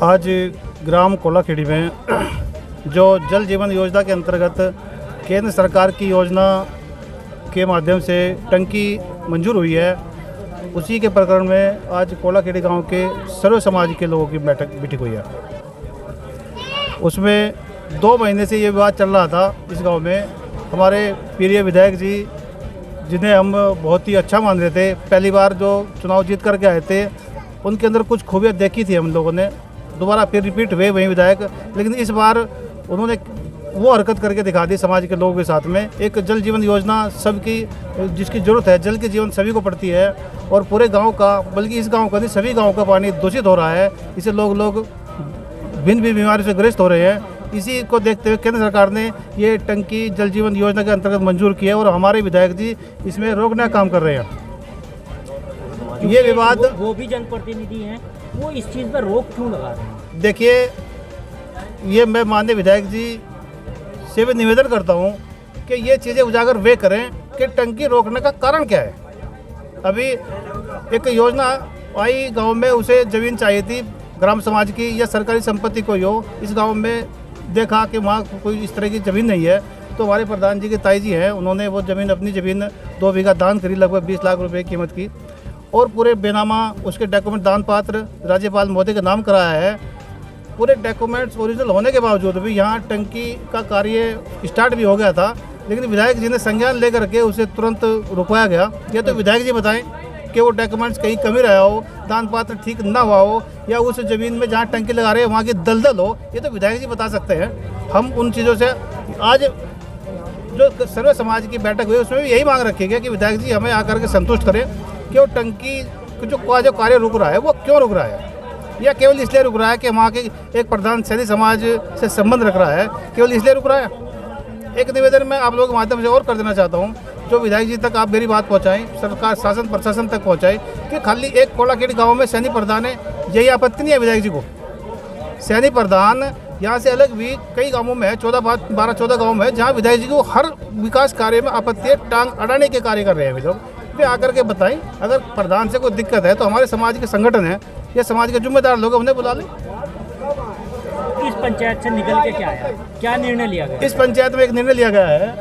आज ग्राम कोलाखेड़ी में जो जल जीवन योजना के अंतर्गत केंद्र सरकार की योजना के माध्यम से टंकी मंजूर हुई है, उसी के प्रकरण में आज कोलाखेड़ी गांव के सर्व समाज के लोगों की बैठक हुई है। उसमें 2 महीने से ये विवाद चल रहा था। इस गांव में हमारे प्रिय विधायक जी, जिन्हें हम बहुत ही अच्छा मान रहे थे, पहली बार जो चुनाव जीत करके आए थे, उनके अंदर कुछ खूबियाँ देखी थी हम लोगों ने। दोबारा फिर रिपीट हुए वही विधायक, लेकिन इस बार उन्होंने वो हरकत करके दिखा दी समाज के लोगों के साथ में। एक जल जीवन योजना सबकी, जिसकी ज़रूरत है, जल की जीवन सभी को पड़ती है, और पूरे गांव का, बल्कि इस गांव का नहीं, सभी गांव का पानी दूषित हो रहा है। इससे लोग भिन्न भिन्न बीमारी से ग्रस्त हो रहे हैं। इसी को देखते हुए केंद्र सरकार ने ये टंकी जल जीवन योजना के अंतर्गत मंजूर की है, और हमारे विधायक जी इसमें रोकने का काम कर रहे हैं। ये विवाद, वो भी जनप्रतिनिधि हैं, वो इस चीज़ पर रोक क्यों लगा रहे हैं? देखिए, ये मैं माननीय विधायक जी से भी निवेदन करता हूँ कि ये चीज़ें उजागर वे करें कि टंकी रोकने का कारण क्या है। अभी एक योजना आई गांव में, उसे ज़मीन चाहिए थी ग्राम समाज की या सरकारी संपत्ति कोई हो। इस गांव में देखा कि वहाँ कोई इस तरह की ज़मीन नहीं है, तो हमारे प्रधान जी के ताई जी हैं, उन्होंने वो ज़मीन, अपनी ज़मीन 2 बीघा दान करी, लगभग 20 लाख रुपए कीमत की, और पूरे बेनामा उसके डॉक्यूमेंट दान पात्र राज्यपाल महोदय के नाम कराया है। पूरे डॉक्यूमेंट्स ओरिजिनल होने के बावजूद भी यहाँ टंकी का कार्य स्टार्ट भी हो गया था, लेकिन विधायक जी ने संज्ञान लेकर के उसे तुरंत रुकवाया गया। या तो विधायक जी बताएं कि वो डॉक्यूमेंट्स कहीं कमी रहा हो, दान पात्र ठीक ना हुआ हो, या उस ज़मीन में जहाँ टंकी लगा रहे हैं वहाँ की दलदल हो, ये तो विधायक जी बता सकते हैं। हम उन चीज़ों से, आज जो सर्व समाज की बैठक हुई उसमें भी यही मांग रखी गई कि विधायक जी हमें आकर के संतुष्ट करें कि वो टंकी जो कार्य रुक रहा है वो क्यों रुक रहा है, या केवल इसलिए रुक रहा है कि वहाँ के एक प्रधान सैनी समाज से संबंध रख रहा है, केवल इसलिए रुक रहा है। एक निवेदन मैं आप लोगों के माध्यम से और कर देना चाहता हूँ, जो विधायक जी तक आप मेरी बात पहुँचाएं, सरकार, शासन, प्रशासन तक पहुँचाएं कि खाली एक कोलाखेड़ी गाँव में सैनी प्रधान है, यही आपत्ति नहीं है विधायक जी को। सैनी प्रधान यहाँ से अलग भी कई गाँवों में है, 12-14 गाँव में है, जहाँ विधायक जी को हर विकास कार्य में आपत्ति है, टांग अड़ाने के कार्य कर रहे हैं वे लोग। वे आकर के बताएं, अगर प्रधान से कोई दिक्कत है तो हमारे समाज के संगठन है या समाज के जिम्मेदार लोग, उन्हें बुला लें। इस पंचायत से निकल के क्या आया, क्या निर्णय लिया गया? इस पंचायत में एक निर्णय लिया गया है,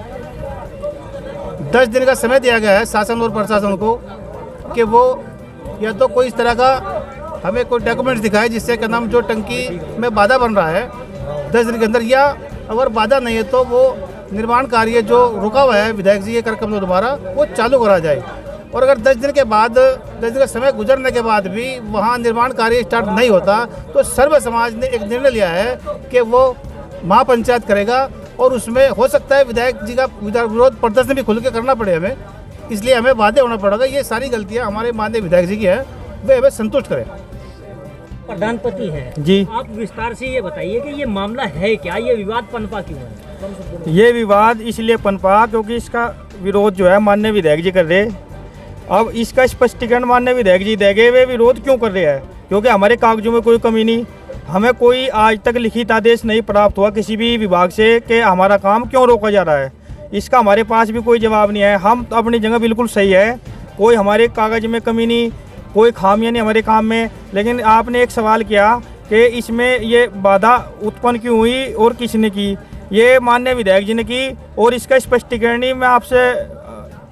10 दिन का समय दिया गया है शासन और प्रशासन को कि वो या तो कोई इस तरह का हमें कोई डॉक्यूमेंट्स दिखाए जिससे क्या नाम, जो टंकी में बाधा बन रहा है 10 दिन के अंदर, या अगर बाधा नहीं है तो वो निर्माण कार्य जो रुका हुआ है विधायक जी के कर कमलों द्वारा, वो चालू करा जाए। और अगर 10 दिन के बाद, 10 दिन का समय गुजरने के बाद भी वहाँ निर्माण कार्य स्टार्ट नहीं होता, तो सर्व समाज ने एक निर्णय लिया है कि वो महापंचायत करेगा, और उसमें हो सकता है विधायक जी का विरोध प्रदर्शन भी खुल के करना पड़े हमें, इसलिए हमें बाध्य होना पड़ेगा। ये सारी गलतियाँ हमारे माननीय विधायक जी की हैं, वे हमें संतुष्ट करें। प्रधानपति है जी, आप विस्तार से ये बताइए कि ये मामला है क्या, ये विवाद पनपा क्यों है? ये विवाद इसलिए पनपा क्योंकि इसका विरोध जो है माननीय विधायक जी कर रहे। अब इसका स्पष्टीकरण माननीय विधायक जी देंगे वे विरोध क्यों कर रहे हैं, क्योंकि हमारे कागजों में कोई कमी नहीं, हमें कोई आज तक लिखित आदेश नहीं प्राप्त हुआ किसी भी विभाग से कि हमारा काम क्यों रोका जा रहा है। इसका हमारे पास भी कोई जवाब नहीं है। हम तो अपनी जगह बिल्कुल सही है, कोई हमारे कागज में कमी नहीं, कोई खामियां नहीं हमारे काम में। लेकिन आपने एक सवाल किया कि इसमें ये बाधा उत्पन्न क्यों हुई और किसने की, ये माननीय विधायक जी ने की, और इसका स्पष्टीकरण ही मैं आपसे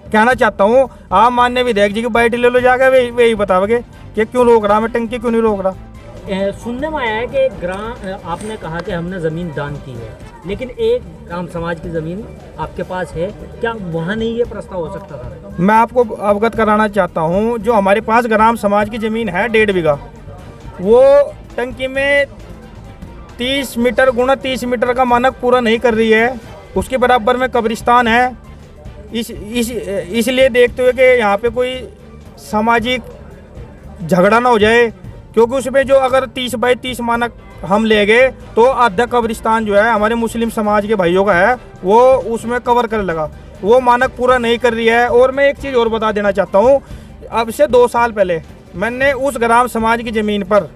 कहना चाहता हूँ। आप माननीय विधायक जी की बाइट ले लो जाकर, वे ही बताओगे कि क्यों रोक रहा, मैं टंकी क्यों नहीं रोक रहा। सुनने में आया है कि ग्राम, आपने कहा कि हमने ज़मीन दान की है, लेकिन एक ग्राम समाज की ज़मीन आपके पास है, क्या वहाँ नहीं ये प्रस्ताव हो सकता था? मैं आपको अवगत कराना चाहता हूँ, जो हमारे पास ग्राम समाज की ज़मीन है 1.5 बीघा, वो टंकी में 30 मीटर गुणा 30 मीटर का मानक पूरा नहीं कर रही है। उसके बराबर में कब्रिस्तान है। इसलिए देखते हुए कि यहाँ पे कोई सामाजिक झगड़ा ना हो जाए, क्योंकि उसमें जो अगर 30 बाई 30 मानक हम ले गए तो आधा कब्रिस्तान जो है हमारे मुस्लिम समाज के भाइयों का है, वो उसमें कवर कर लगा, वो मानक पूरा नहीं कर रही है। और मैं एक चीज़ और बता देना चाहता हूँ, अब से 2 साल पहले मैंने उस ग्राम समाज की ज़मीन पर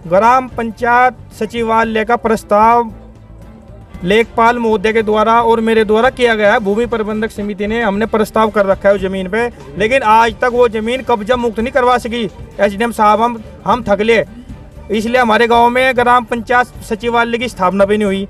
ग्राम पंचायत सचिवालय का प्रस्ताव लेखपाल महोदय के द्वारा और मेरे द्वारा किया गया है। भूमि प्रबंधक समिति ने हमने प्रस्ताव कर रखा है उस जमीन पे, लेकिन आज तक वो जमीन कब्जा मुक्त नहीं करवा सकी। एसडीएम साहब हम थक ले, इसलिए हमारे गांव में ग्राम पंचायत सचिवालय की स्थापना भी नहीं हुई।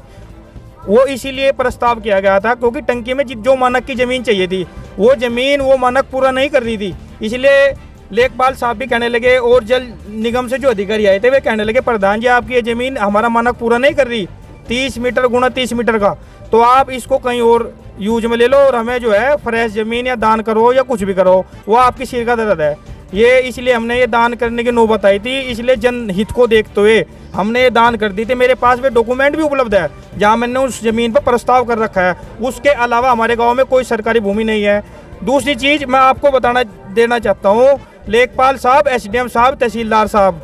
वो इसीलिए प्रस्ताव किया गया था क्योंकि टंकी में जो मानक की ज़मीन चाहिए थी वो ज़मीन वो मानक पूरा नहीं कर रही थी। इसलिए लेखपाल साहब भी कहने लगे और जल निगम से जो अधिकारी आए थे वे कहने लगे प्रधान जी आपकी ये ज़मीन हमारा मानक पूरा नहीं कर रही 30 मीटर गुणा 30 मीटर का, तो आप इसको कहीं और यूज में ले लो और हमें जो है फ्रेश ज़मीन या दान करो या कुछ भी करो, वो आपकी सिर का दर्द है। ये इसलिए हमने ये दान करने की नौबत आई थी, इसलिए जनहित को देखते हुए हमने ये दान कर दी थी। मेरे पास भी डॉक्यूमेंट भी उपलब्ध है जहाँ मैंने उस ज़मीन पर प्रस्ताव कर रखा है। उसके अलावा हमारे गांव में कोई सरकारी भूमि नहीं है। दूसरी चीज़ मैं आपको देना चाहता हूँ, लेखपाल साहब, एसडीएम साहब, तहसीलदार साहब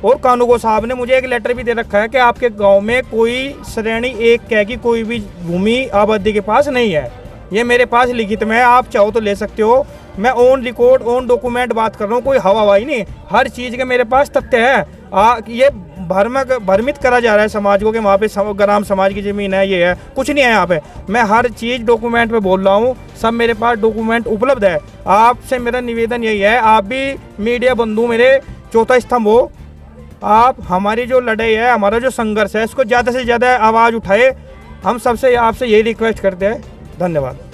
और कानूगो साहब ने मुझे एक लेटर भी दे रखा है कि आपके गाँव में कोई श्रेणी 1 कह की कोई भी भूमि आबादी के पास नहीं है। ये मेरे पास लिखित में है, आप चाहो तो ले सकते हो। मैं ऑन रिकॉर्ड ऑन डॉक्यूमेंट बात कर रहा हूँ, कोई हवाई नहीं, हर चीज़ के मेरे पास तथ्य है। ये भ्रमित करा जा रहा है समाज को कि वहाँ पे ग्राम समाज की ज़मीन है, ये है, कुछ नहीं है यहाँ पे। मैं हर चीज़ डॉक्यूमेंट पे बोल रहा हूँ, सब मेरे पास डॉक्यूमेंट उपलब्ध है। आपसे मेरा निवेदन यही है, आप भी मीडिया बंधु मेरे चौथा स्तंभ हो, आप हमारी जो लड़ाई है, हमारा जो संघर्ष है, इसको ज़्यादा से ज़्यादा आवाज़ उठाए। हम सबसे आपसे यही रिक्वेस्ट करते हैं। धन्यवाद।